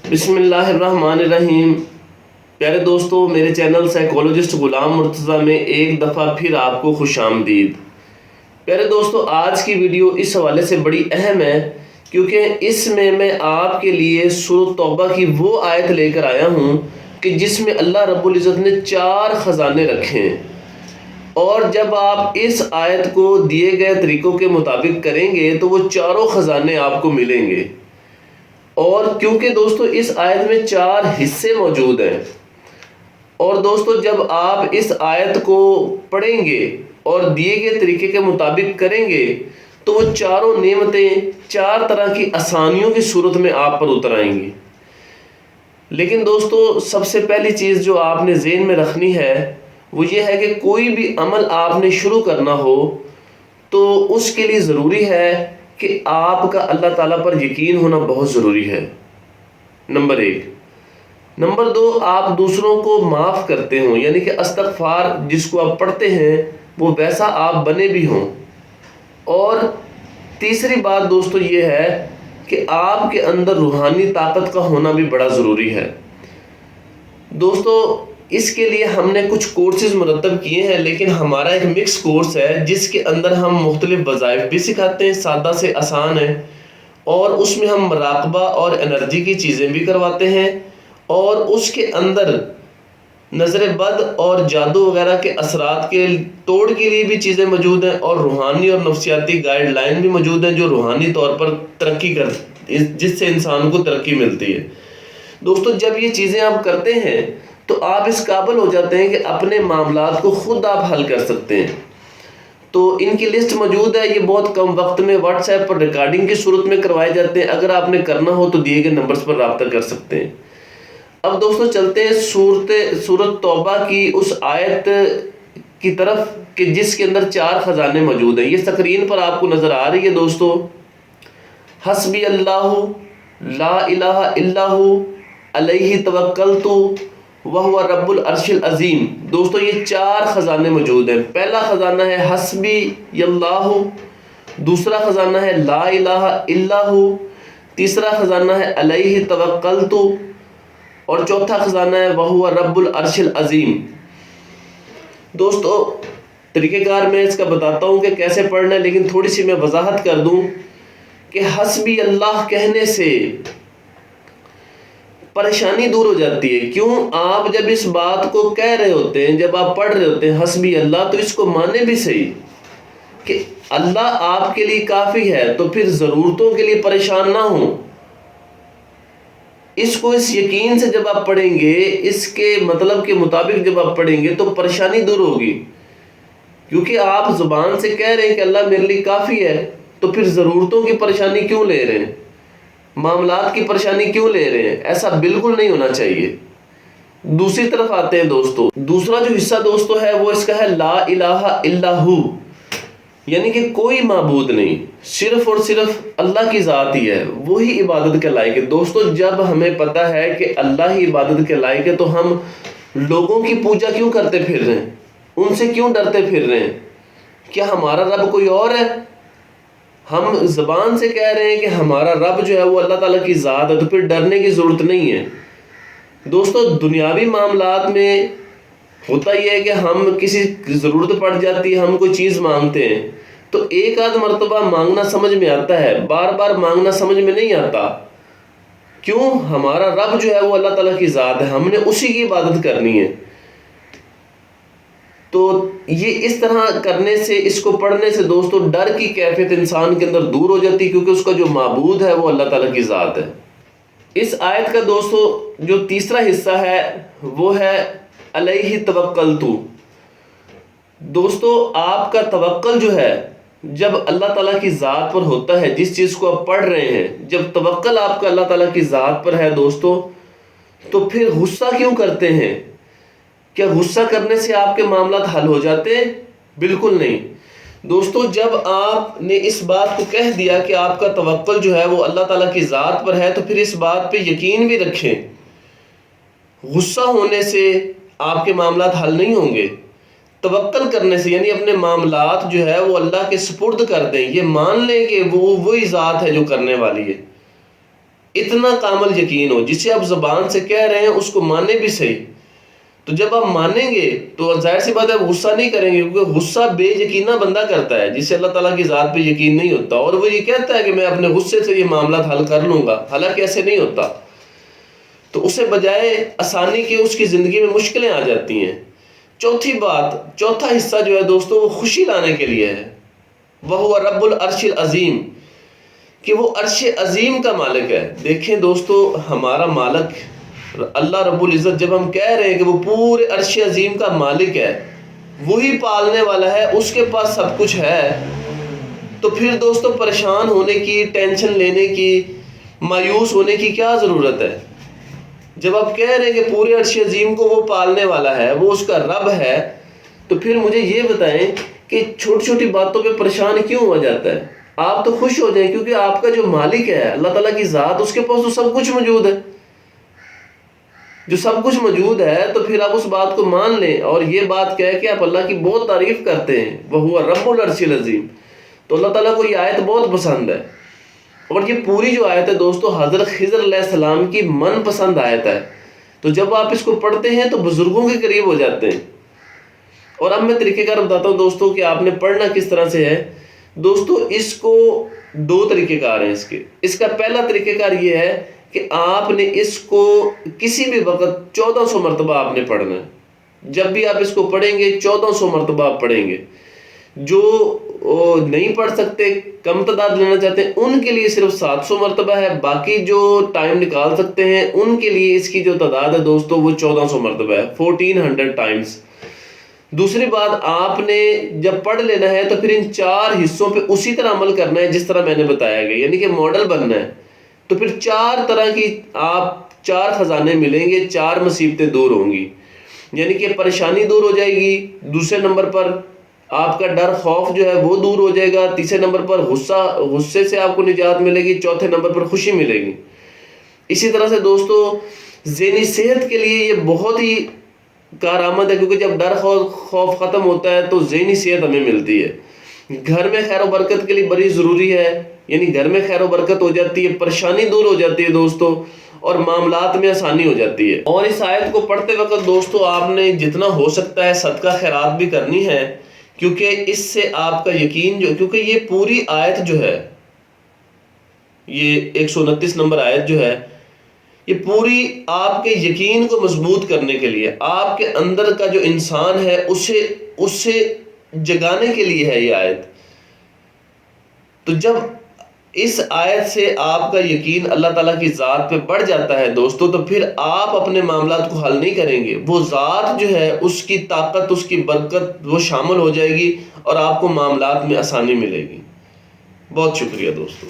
بسم اللہ الرحمن الرحیم۔ پیارے دوستو، میرے چینل سائیکولوجسٹ غلام مرتضیٰ میں ایک دفعہ پھر آپ کو خوش آمدید۔ پیارے دوستو، آج کی ویڈیو اس حوالے سے بڑی اہم ہے کیونکہ اس میں آپ کے لیے سورۃ توبہ کی وہ آیت لے کر آیا ہوں کہ جس میں اللہ رب العزت نے 4 خزانے رکھے ہیں، اور جب آپ اس آیت کو دیے گئے طریقوں کے مطابق کریں گے تو وہ چاروں خزانے آپ کو ملیں گے۔ اور کیونکہ دوستو اس آیت میں 4 حصے موجود ہیں، اور دوستو جب آپ اس آیت کو پڑھیں گے اور دیے گئے طریقے کے مطابق کریں گے تو وہ چاروں نعمتیں 4 طرح کی آسانیوں کی صورت میں آپ پر اتر آئیں گی۔ لیکن دوستو، سب سے پہلی چیز جو آپ نے ذہن میں رکھنی ہے وہ یہ ہے کہ کوئی بھی عمل آپ نے شروع کرنا ہو تو اس کے لیے ضروری ہے کہ آپ کا اللہ تعالیٰ پر یقین ہونا بہت ضروری ہے، نمبر 1۔ نمبر 2، آپ دوسروں کو معاف کرتے ہوں، یعنی کہ استغفار جس کو آپ پڑھتے ہیں وہ ویسا آپ بنے بھی ہوں۔ اور تیسری بات دوستو یہ ہے کہ آپ کے اندر روحانی طاقت کا ہونا بھی بڑا ضروری ہے۔ دوستو اس کے لیے ہم نے کچھ کورسز مرتب کیے ہیں، لیکن ہمارا ایک مکس کورس ہے جس کے اندر ہم مختلف وظائف بھی سکھاتے ہیں، سادہ سے آسان ہے، اور اس میں ہم مراقبہ اور انرجی کی چیزیں بھی کرواتے ہیں، اور اس کے اندر نظر بد اور جادو وغیرہ کے اثرات کے توڑ کے لیے بھی چیزیں موجود ہیں، اور روحانی اور نفسیاتی گائیڈ لائن بھی موجود ہیں جو روحانی طور پر ترقی جس سے انسان کو ترقی ملتی ہے۔ دوستو جب یہ چیزیں آپ کرتے ہیں تو آپ اس قابل ہو جاتے ہیں کہ اپنے معاملات کو خود آپ حل کر سکتے ہیں۔ تو ان کی لسٹ موجود ہے، یہ بہت کم وقت میں واٹس ایپ پر ریکارڈنگ کی صورت میں کروائے جاتے ہیں۔ اگر آپ نے کرنا ہو تو دیے گئے نمبرز پر رابطہ کر سکتے ہیں۔ اب دوستو چلتے ہیں سورۃ توبہ کی اس آیت کی طرف کہ جس کے اندر 4 خزانے موجود ہیں۔ یہ سکرین پر آپ کو نظر آ رہی ہے دوستو۔ حسبی اللہ لا الہ الا ہو علیہ توکلت وہو رب العرش العظیم۔ دوستو یہ 4 خزانے موجود ہیں۔ پہلا خزانہ ہے حسبی اللہ، دوسرا خزانہ ہے لا الہ الا ہو، تیسرا خزانہ ہے علیہ توکلت، اور چوتھا خزانہ ہے وہو رب العرش العظیم۔ دوستو طریقہ کار میں اس کا بتاتا ہوں کہ کیسے پڑھنا ہے، لیکن تھوڑی سی میں وضاحت کر دوں کہ حسبی اللہ کہنے سے پریشانی دور ہو جاتی ہے۔ کیوں؟ آپ جب اس بات کو کہہ رہے ہوتے ہیں، جب آپ پڑھ رہے ہوتے ہیں حسبی اللہ، تو اس کو مانے بھی صحیح کہ اللہ آپ کے لیے کافی ہے، تو پھر ضرورتوں کے لیے پریشان نہ ہوں۔ اس کو اس یقین سے جب آپ پڑھیں گے، اس کے مطلب کے مطابق جب آپ پڑھیں گے تو پریشانی دور ہوگی، کیونکہ آپ زبان سے کہہ رہے ہیں کہ اللہ میرے لیے کافی ہے، تو پھر ضرورتوں کی پریشانی کیوں لے رہے ہیں، معاملات کی پریشانی کیوں لے رہے ہیں؟ ایسا بالکل نہیں ہونا چاہیے۔ دوسری طرف آتے ہیں دوستو، دوسرا جو حصہ دوستو ہے وہ اس کا ہے لا الہ الا ہو، یعنی کہ کوئی معبود نہیں، صرف اور صرف اللہ کی ذات ہی ہے، وہی عبادت کے لائق ہے۔ دوستو جب ہمیں پتہ ہے کہ اللہ ہی عبادت کے لائق ہے تو ہم لوگوں کی پوجا کیوں کرتے پھر رہے ہیں، ان سے کیوں ڈرتے پھر رہے ہیں؟ کیا ہمارا رب کوئی اور ہے؟ ہم زبان سے کہہ رہے ہیں کہ ہمارا رب جو ہے وہ اللہ تعالیٰ کی ذات ہے، تو پھر ڈرنے کی ضرورت نہیں ہے۔ دوستو دنیاوی معاملات میں ہوتا یہ ہے کہ ہم کسی ضرورت پڑ جاتی ہے، ہم کوئی چیز مانگتے ہیں تو ایک آدھ مرتبہ مانگنا سمجھ میں آتا ہے، بار بار مانگنا سمجھ میں نہیں آتا۔ کیوں؟ ہمارا رب جو ہے وہ اللہ تعالیٰ کی ذات ہے، ہم نے اسی کی عبادت کرنی ہے۔ تو یہ اس طرح کرنے سے، اس کو پڑھنے سے دوستو ڈر کی کیفیت انسان کے اندر دور ہو جاتی ہے، کیونکہ اس کا جو معبود ہے وہ اللہ تعالیٰ کی ذات ہے۔ اس آیت کا دوستو جو تیسرا حصہ ہے وہ ہے علیہ توکلت۔ دوستو آپ کا توکل جو ہے جب اللہ تعالیٰ کی ذات پر ہوتا ہے، جس چیز کو آپ پڑھ رہے ہیں، جب توکل آپ کا اللہ تعالیٰ کی ذات پر ہے دوستو، تو پھر غصہ کیوں کرتے ہیں؟ کیا غصہ کرنے سے آپ کے معاملات حل ہو جاتے ہیں؟ بالکل نہیں۔ دوستو جب آپ نے اس بات کو کہہ دیا کہ آپ کا توکل جو ہے وہ اللہ تعالیٰ کی ذات پر ہے، تو پھر اس بات پہ یقین بھی رکھیں۔ غصہ ہونے سے آپ کے معاملات حل نہیں ہوں گے۔ توکل کرنے سے یعنی اپنے معاملات جو ہے وہ اللہ کے سپرد کر دیں، یہ مان لیں کہ وہ وہی ذات ہے جو کرنے والی ہے۔ اتنا کامل یقین ہو، جسے آپ زبان سے کہہ رہے ہیں اس کو مانے بھی صحیح، تو جب آپ مانیں گے تو ظاہر سی بات ہے آپ غصہ نہیں کریں گے، کیونکہ غصہ بے یقینہ بندہ کرتا ہے جسے اللہ تعالیٰ کی ذات پہ یقین نہیں ہوتا، اور وہ یہ کہتا ہے کہ میں اپنے غصے سے یہ معاملات حل کر لوں گا، حالانکہ ایسے نہیں ہوتا۔ تو اسے بجائے آسانی کے اس کی زندگی میں مشکلیں آ جاتی ہیں۔ چوتھی بات، چوتھا حصہ جو ہے دوستو وہ خوشی لانے کے لیے ہے، وَهُوَ رَبُّ الْعَرْشِ الْعَظِيمِ، کہ وہ عرش عظیم کا مالک ہے۔ دیکھیں دوستو، ہمارا مالک اللہ رب العزت، جب ہم کہہ رہے ہیں کہ وہ پورے عرش عظیم کا مالک ہے، وہی پالنے والا ہے، اس کے پاس سب کچھ ہے، تو پھر دوستو پریشان ہونے کی، ٹینشن لینے کی، مایوس ہونے کی کیا ضرورت ہے؟ جب آپ کہہ رہے ہیں کہ پورے عرش عظیم کو وہ پالنے والا ہے، وہ اس کا رب ہے، تو پھر مجھے یہ بتائیں کہ چھوٹی چھوٹی باتوں پہ پریشان کیوں ہو جاتا ہے؟ آپ تو خوش ہو جائیں، کیونکہ آپ کا جو مالک ہے اللہ تعالیٰ کی ذات، اس کے پاس تو سب کچھ موجود ہے۔ جو سب کچھ موجود ہے تو پھر آپ اس بات کو مان لیں، اور یہ بات کہہ کے آپ اللہ کی بہت تعریف کرتے ہیں، وَهُوَ رَبُّ الْعَرْشِ الْعَظِيمِ۔ تو اللہ تعالیٰ کو یہ آیت بہت پسند ہے، اور یہ پوری جو آیت ہے دوستو حضرت خضر علیہ السلام کی من پسند آیت ہے۔ تو جب آپ اس کو پڑھتے ہیں تو بزرگوں کے قریب ہو جاتے ہیں۔ اور اب میں طریقہ کار بتاتا ہوں دوستو کہ آپ نے پڑھنا کس طرح سے ہے۔ دوستو اس کو دو طریقہ کار ہیں اس کا پہلا طریقہ کار یہ ہے کہ آپ نے اس کو کسی بھی وقت 1400 مرتبہ آپ نے پڑھنا ہے۔ جب بھی آپ اس کو پڑھیں گے 1400 مرتبہ آپ پڑھیں گے۔ جو نہیں پڑھ سکتے، کم تعداد لینا چاہتے ہیں، ان کے لیے صرف 700 مرتبہ ہے، باقی جو ٹائم نکال سکتے ہیں ان کے لیے اس کی جو تعداد ہے دوستو وہ 1400 مرتبہ ہے، 1400 ٹائمز۔ دوسری بات، آپ نے جب پڑھ لینا ہے تو پھر ان 4 حصوں پہ اسی طرح عمل کرنا ہے جس طرح میں نے بتایا گیا، یعنی کہ ماڈل بننا ہے۔ تو پھر 4 طرح کی آپ 4 خزانے ملیں گے، 4 مصیبتیں دور ہوں گی، یعنی کہ پریشانی دور ہو جائے گی، دوسرے نمبر پر آپ کا ڈر خوف جو ہے وہ دور ہو جائے گا، تیسرے نمبر پر غصے سے آپ کو نجات ملے گی، چوتھے نمبر پر خوشی ملے گی۔ اسی طرح سے دوستو ذہنی صحت کے لیے یہ بہت ہی کارآمد ہے، کیونکہ جب ڈر خوف ختم ہوتا ہے تو ذہنی صحت ہمیں ملتی ہے۔ گھر میں خیر و برکت کے لیے بڑی ضروری ہے، یعنی گھر میں خیر و برکت ہو جاتی ہے، پریشانی دور ہو جاتی ہے دوستو، اور معاملات میں آسانی ہو جاتی ہے۔ اور اس آیت کو پڑھتے وقت دوستو آپ نے جتنا ہو سکتا ہے صدقہ خیرات بھی کرنی ہے، کیونکہ اس سے آپ کا یقین کیونکہ یہ پوری آیت جو ہے، یہ 129 نمبر آیت جو ہے، یہ پوری آپ کے یقین کو مضبوط کرنے کے لیے، آپ کے اندر کا جو انسان ہے اسے جگانے کے لیے ہے یہ آیت۔ تو جب اس آیت سے آپ کا یقین اللہ تعالیٰ کی ذات پہ بڑھ جاتا ہے دوستو، تو پھر آپ اپنے معاملات کو حل نہیں کریں گے، وہ ذات جو ہے اس کی طاقت، اس کی برکت وہ شامل ہو جائے گی، اور آپ کو معاملات میں آسانی ملے گی۔ بہت شکریہ دوستو۔